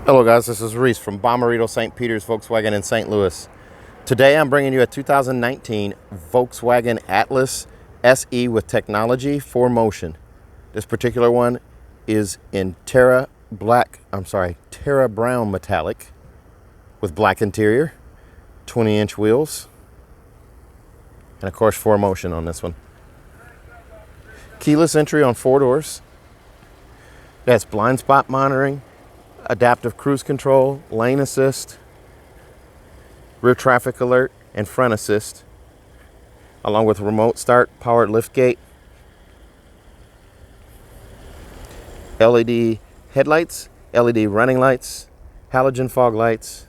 Hello guys, this is Reese from Bommarito St. Peter's Volkswagen in St. Louis. Today I'm bringing you a 2019 Volkswagen Atlas SE with technology 4Motion. This particular one is in Terra brown metallic with black interior, 20-inch wheels, and of course 4Motion on this one. Keyless entry on 4 doors. It has blind spot monitoring, adaptive cruise control, lane assist, rear traffic alert, and front assist, along with remote start, powered liftgate, LED headlights, LED running lights, halogen fog lights,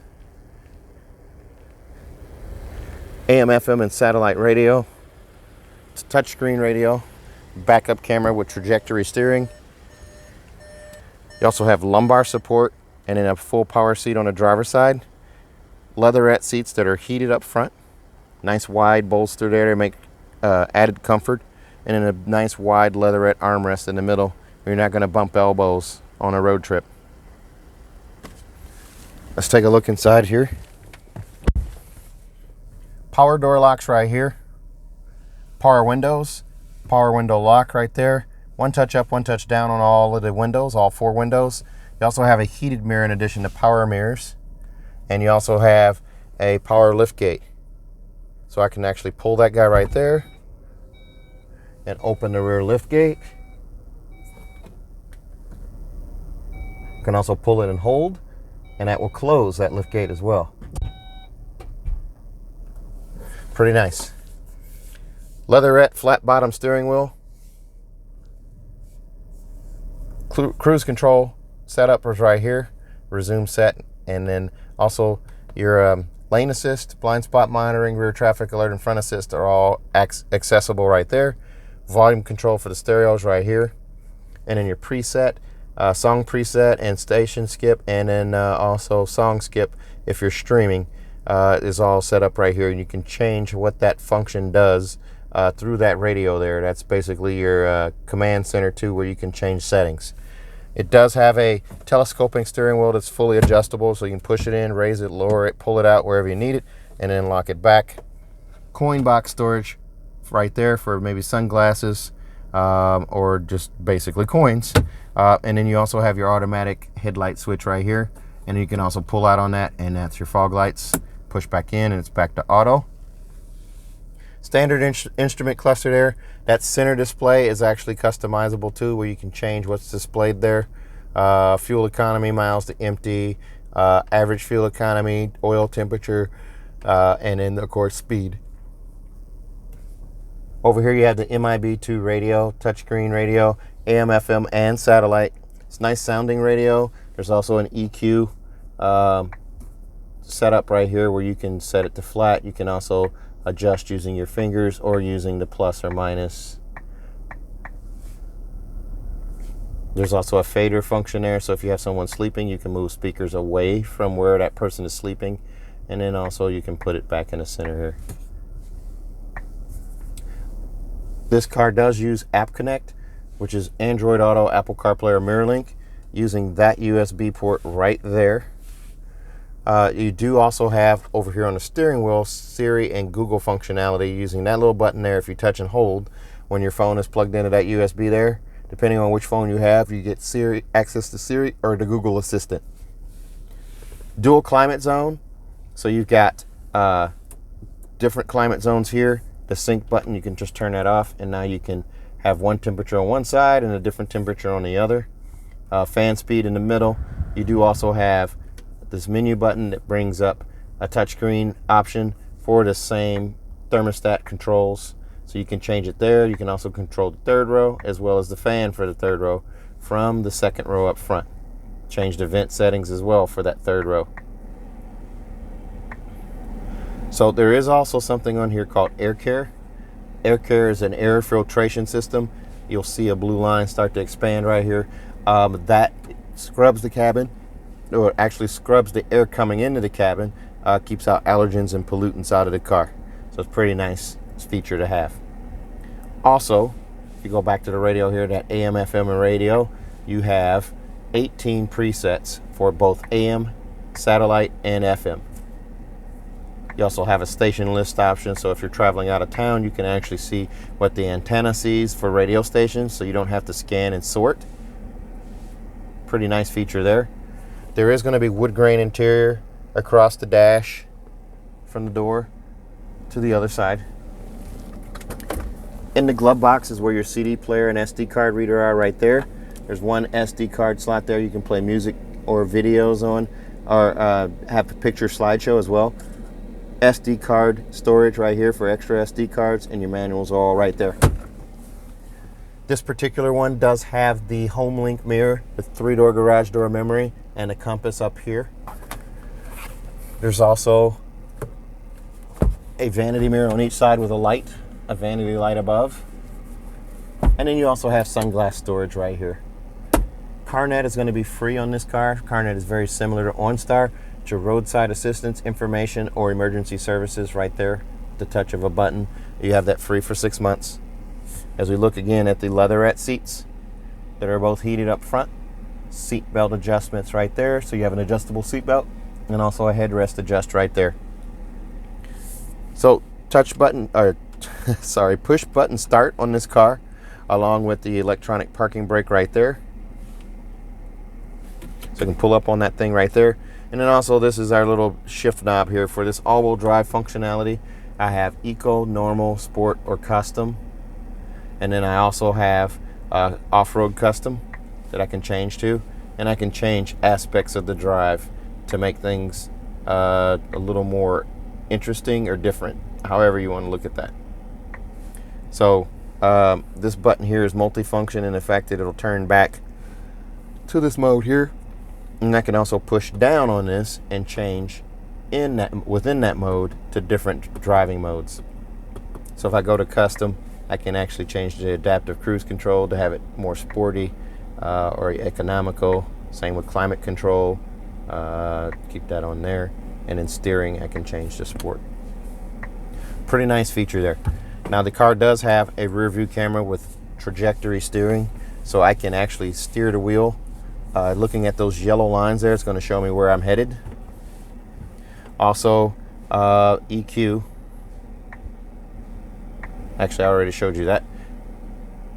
AM, FM, and satellite radio, touchscreen radio, backup camera with trajectory steering. You also have lumbar support and then a full power seat on the driver's side. Leatherette seats that are heated up front. Nice wide bolster there to make added comfort. And then a nice wide leatherette armrest in the middle where you're not going to bump elbows on a road trip. Let's take a look inside here. Power door locks right here. Power windows. Power window lock right there. One touch up, one touch down on all of the windows, all 4 windows. You also have a heated mirror in addition to power mirrors. And you also have a power lift gate. So I can actually pull that guy right there and open the rear lift gate. You can also pull it and hold, and that will close that lift gate as well. Pretty nice. Leatherette flat bottom steering wheel. Cruise control setup is right here, resume set, and then also your lane assist, blind spot monitoring, rear traffic alert, and front assist are all accessible right there. Volume control for the stereos right here, and then your preset, song preset and station skip, and then also song skip if you're streaming is all set up right here, and you can change what that function does through that radio there. That's basically your command center too, where you can change settings. It does have a telescoping steering wheel that's fully adjustable, so you can push it in, raise it, lower it, pull it out wherever you need it, and then lock it back. Coin box storage right there for maybe sunglasses or just basically coins. And then you also have your automatic headlight switch right here, and you can also pull out on that, and that's your fog lights. Push back in, and it's back to auto. Standard instrument cluster there. That center display is actually customizable too, where you can change what's displayed there. Fuel economy, miles to empty, average fuel economy, oil temperature, and then of course speed. Over here you have the MIB2 radio, touchscreen radio, AM, FM, and satellite. It's nice sounding radio. There's also an EQ setup right here where you can set it to flat. You can also adjust using your fingers or using the plus or minus. There's also a fader function there, so if you have someone sleeping, you can move speakers away from where that person is sleeping, and then also you can put it back in the center here. This car does use App Connect, which is Android Auto, Apple CarPlay, or MirrorLink, using that USB port right there. You do also have over here on the steering wheel Siri and Google functionality using that little button there. If you touch and hold when your phone is plugged into that USB there, depending on which phone you have, you get Siri, access to Siri or the Google Assistant. Dual climate zone, so you've got different climate zones here. The sync button, you can just turn that off, and now you can have one temperature on one side and a different temperature on the other. Fan speed in the middle. You do also have this menu button that brings up a touchscreen option for the same thermostat controls, so you can change it there. You can also control the third row as well as the fan for the third row from the second row up front. Change the vent settings as well for that third row. So there is also something on here called Air Care. Air Care is an air filtration system. You'll see a blue line start to expand right here. That scrubs the cabin, or actually scrubs the air coming into the cabin, keeps out allergens and pollutants out of the car. So it's pretty nice feature to have. Also, if you go back to the radio here, that AM, FM, and radio, you have 18 presets for both AM, satellite, and FM. You also have a station list option, so if you're traveling out of town, you can actually see what the antenna sees for radio stations, so you don't have to scan and sort. Pretty nice feature there. There is going to be wood grain interior across the dash from the door to the other side. In the glove box is where your CD player and SD card reader are right there. There's one SD card slot there you can play music or videos on, or have a picture slideshow as well. SD card storage right here for extra SD cards, and your manuals are all right there. This particular one does have the HomeLink mirror with 3-door garage door memory and a compass up here. There's also a vanity mirror on each side with a light, a vanity light above. And then you also have sunglass storage right here. CarNet is going to be free on this car. CarNet is very similar to OnStar. It's your roadside assistance, information, or emergency services right there, the touch of a button. You have that free for 6 months. As we look again at the Leatherette seats that are both heated up front, seat belt adjustments right there, so you have an adjustable seat belt, and also a headrest adjust right there. So push button start on this car, along with the electronic parking brake right there. So I can pull up on that thing right there. And then also this is our little shift knob here for this all-wheel drive functionality. I have Eco, Normal, Sport, or Custom. And then I also have Off-Road Custom that I can change to. And I can change aspects of the drive to make things a little more interesting or different, however you want to look at that. So this button here is multifunction in the fact that it'll turn back to this mode here. And I can also push down on this and change within that mode to different driving modes. So if I go to custom, I can actually change the adaptive cruise control to have it more sporty or economical. Same with climate control. Keep that on there. And in steering, I can change to sport. Pretty nice feature there. Now the car does have a rear view camera with trajectory steering, so I can actually steer the wheel. Looking at those yellow lines there, it's going to show me where I'm headed. Also, EQ. Actually, I already showed you that.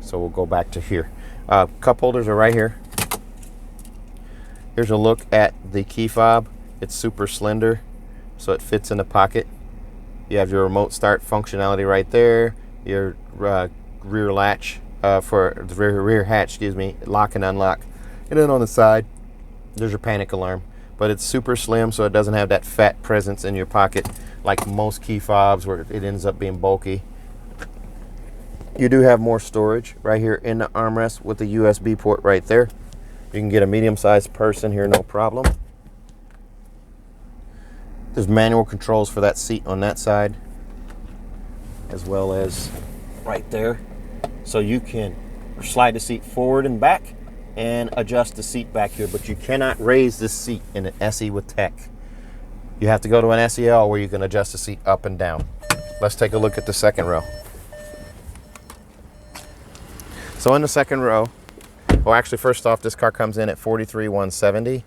So we'll go back to here. Cup holders are right here. Here's a look at the key fob. It's super slender, so it fits in the pocket. You have your remote start functionality right there. Your rear latch for the rear hatch, excuse me, lock and unlock. And then on the side, there's your panic alarm. But it's super slim, so it doesn't have that fat presence in your pocket like most key fobs where it ends up being bulky. You do have more storage right here in the armrest with the USB port right there. You can get a medium-sized person here, no problem. There's manual controls for that seat on that side, as well as right there. So you can slide the seat forward and back and adjust the seat back here, but you cannot raise this seat in an SE with tech. You have to go to an SEL where you can adjust the seat up and down. Let's take a look at the second row. So in the second row, well, actually, first off, this car comes in at $43,170.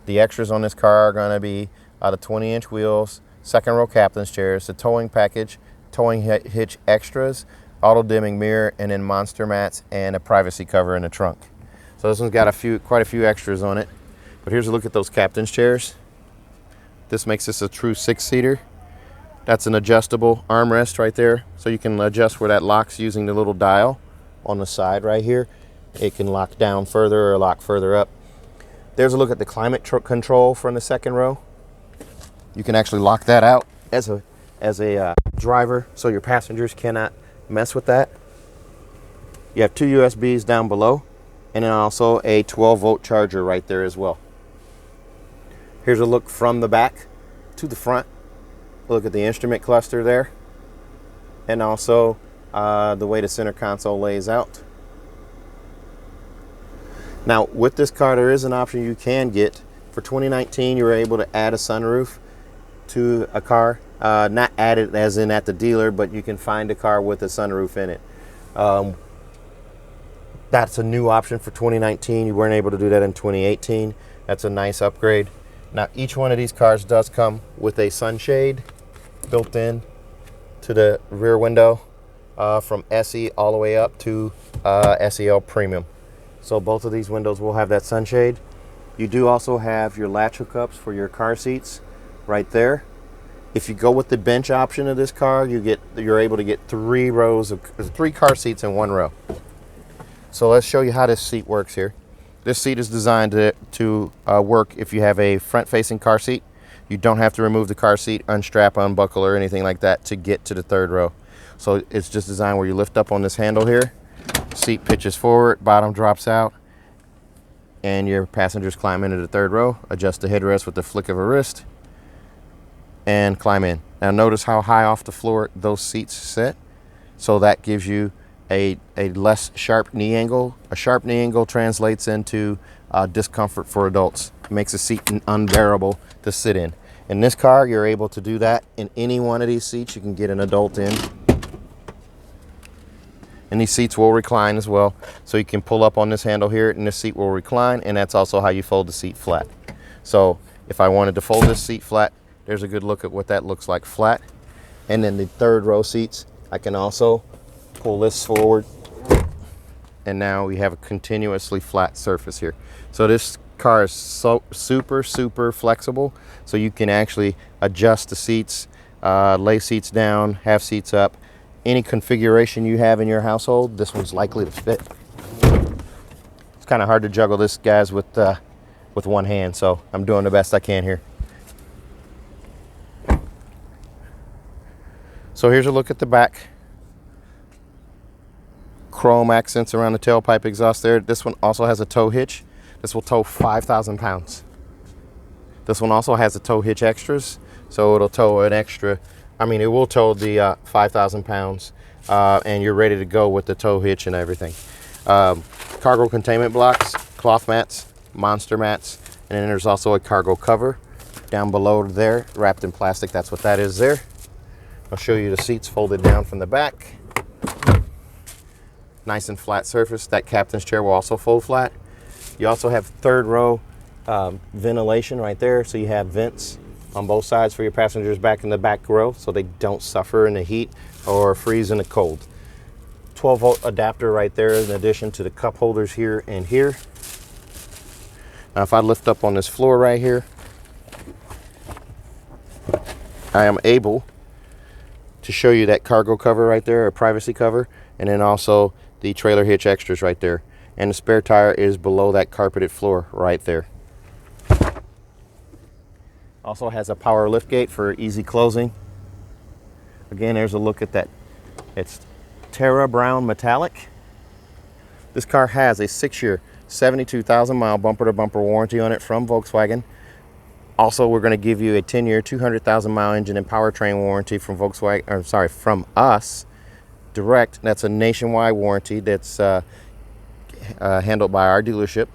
The extras on this car are going to be the 20-inch wheels, second row captain's chairs, the towing package, towing hitch extras, auto dimming mirror, and then monster mats and a privacy cover in the trunk. So this one's got quite a few extras on it. But here's a look at those captain's chairs. This makes this a true 6-seater. That's an adjustable armrest right there, so you can adjust where that locks using the little dial on the side right here. It can lock down further or lock further up. There's a look at the climate control from the second row. You can actually lock that out as a driver, so your passengers cannot mess with that. You have 2 USBs down below, and then also a 12-volt charger right there as well. Here's a look from the back to the front. Look at the instrument cluster there, and also the way the center console lays out. Now, with this car, there is an option you can get. For 2019, you're able to add a sunroof to a car. Not add it as in at the dealer, but you can find a car with a sunroof in it. That's a new option for 2019. You weren't able to do that in 2018. That's a nice upgrade. Now, each one of these cars does come with a sunshade built in to the rear window, from SE all the way up to SEL Premium. So both of these windows will have that sunshade. You do also have your latch hookups for your car seats right there. If you go with the bench option of this car, you're able to get 3 car seats in 1 row. So let's show you how this seat works here. This seat is designed to work if you have a front-facing car seat. You don't have to remove the car seat, unstrap, unbuckle, or anything like that to get to the 3rd row. So it's just designed where you lift up on this handle here, seat pitches forward, bottom drops out, and your passengers climb into the 3rd row, adjust the headrest with the flick of a wrist, and climb in. Now notice how high off the floor those seats sit. So that gives you a less sharp knee angle. A sharp knee angle translates into discomfort for adults. It makes the seat unbearable to sit in. In this car, you're able to do that. In any one of these seats, you can get an adult in. And these seats will recline as well. So you can pull up on this handle here and this seat will recline, and that's also how you fold the seat flat. So if I wanted to fold this seat flat, there's a good look at what that looks like flat. And then the 3rd row seats, I can also pull this forward, and now we have a continuously flat surface here. So this car is so super flexible, so you can actually adjust the seats, lay seats down, have seats up. Any configuration you have in your household, this one's likely to fit. It's kind of hard to juggle this, guys, with one hand, so I'm doing the best I can here. So here's a look at the back. Chrome accents around the tailpipe exhaust there. This one also has a tow hitch. This will tow 5,000 pounds. This one also has a tow hitch extras, so it'll tow an extra, it will tow the 5,000 pounds, and you're ready to go with the tow hitch and everything. Cargo containment blocks, cloth mats, monster mats, and then there's also a cargo cover down below there, wrapped in plastic. That's what that is there. I'll show you the seats folded down from the back. Nice and flat surface. That captain's chair will also fold flat. You also have 3rd row ventilation right there, so you have vents on both sides for your passengers back in the back row, so they don't suffer in the heat or freeze in the cold. 12-volt adapter right there in addition to the cup holders here and here. Now if I lift up on this floor right here, I am able to show you that cargo cover right there, or privacy cover, and then also the trailer hitch extras right there. And the spare tire is below that carpeted floor right there. Also has a power lift gate for easy closing. Again, there's a look at that. It's Terra Brown Metallic. This car has a 6-year, 72,000 mile bumper to bumper warranty on it from Volkswagen. Also, we're going to give you a 10-year, 200,000 mile engine and powertrain warranty from from us direct. That's a nationwide warranty that's handled by our dealership.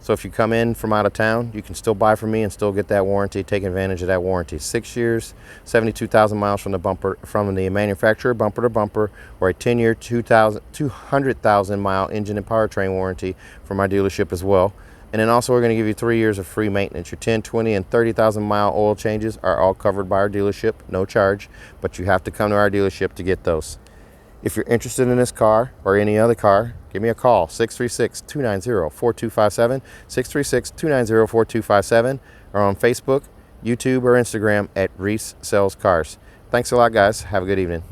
So if you come in from out of town, you can still buy from me and still get that warranty, take advantage of that warranty. 6 years, 72,000 miles from the manufacturer, bumper to bumper, or a 10-year, 200,000 mile engine and powertrain warranty from our dealership as well. And then also we're going to give you 3 years of free maintenance. Your 10, 20, and 30,000 mile oil changes are all covered by our dealership, no charge, but you have to come to our dealership to get those. If you're interested in this car or any other car, give me a call, 636-290-4257, 636-290-4257, or on Facebook, YouTube, or Instagram at Reese Sells Cars. Thanks a lot, guys. Have a good evening.